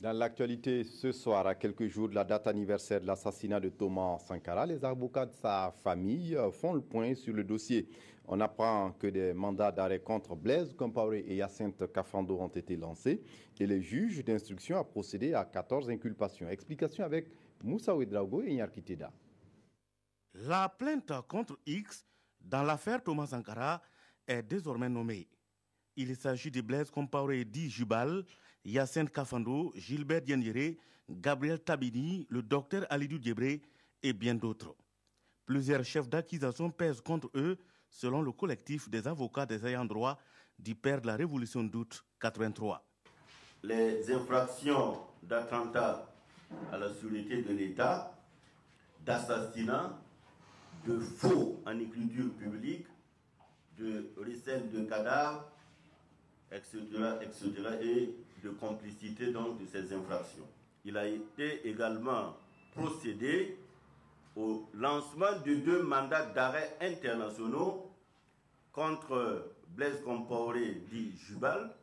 Dans l'actualité, ce soir, à quelques jours de la date anniversaire de l'assassinat de Thomas Sankara, les avocats de sa famille font le point sur le dossier. On apprend que des mandats d'arrêt contre Blaise Compaoré et Hyacinthe Kafando ont été lancés et les juges d'instruction ont procédé à 14 inculpations. Explication avec Moussa Ouedraogo et Nyarkiteda. La plainte contre X dans l'affaire Thomas Sankara est désormais nommée. Il s'agit de Blaise Compaoré dit Jubal, Hyacinthe Kafando, Gilbert Diendéré, Gabriel Tabini, le docteur Alidou Diebré et bien d'autres. Plusieurs chefs d'accusation pèsent contre eux selon le collectif des avocats des ayants droit du père de la Révolution d'août 83. Les infractions d'attentat à la sécurité de l'État, d'assassinat, de faux en écriture publique, de recel de cadavres, etc., et de complicité donc de ces infractions. Il a été également procédé au lancement de 2 mandats d'arrêt internationaux contre Blaise Compaoré dit Jubal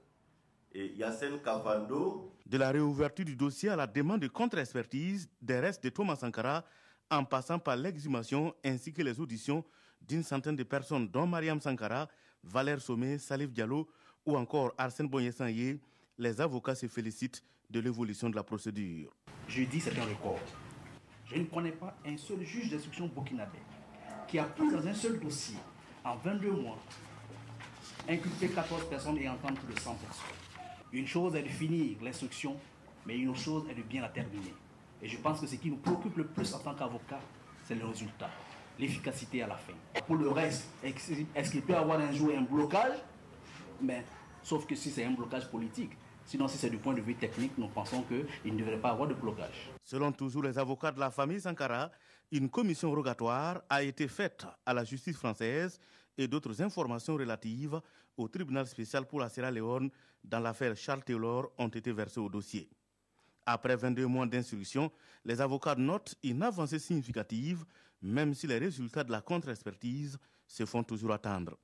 et Hyacinthe Kafando. De la réouverture du dossier à la demande de contre-expertise des restes de Thomas Sankara, en passant par l'exhumation ainsi que les auditions d'une centaine de personnes, dont Mariam Sankara, Valère Sommet, Salif Diallo ou encore Arsène Boye-Sanyé, les avocats se félicitent de l'évolution de la procédure. Je dis c'est un record. Je ne connais pas un seul juge d'instruction burkinabé qui a pu dans un seul dossier, en 22 mois, inculper 14 personnes et entendre plus de 100 personnes. Une chose est de finir l'instruction, mais une autre chose est de bien la terminer. Et je pense que ce qui nous préoccupe le plus en tant qu'avocat, c'est le résultat, l'efficacité à la fin. Pour le reste, est-ce qu'il peut y avoir un jour un blocage? Mais, sauf que si c'est un blocage politique. Sinon, si c'est du point de vue technique, nous pensons qu'il ne devrait pas avoir de blocage. Selon toujours les avocats de la famille Sankara, une commission rogatoire a été faite à la justice française et d'autres informations relatives au tribunal spécial pour la Sierra Leone dans l'affaire Charles Taylor ont été versées au dossier. Après 22 mois d'instruction, les avocats notent une avancée significative, même si les résultats de la contre-expertise se font toujours attendre.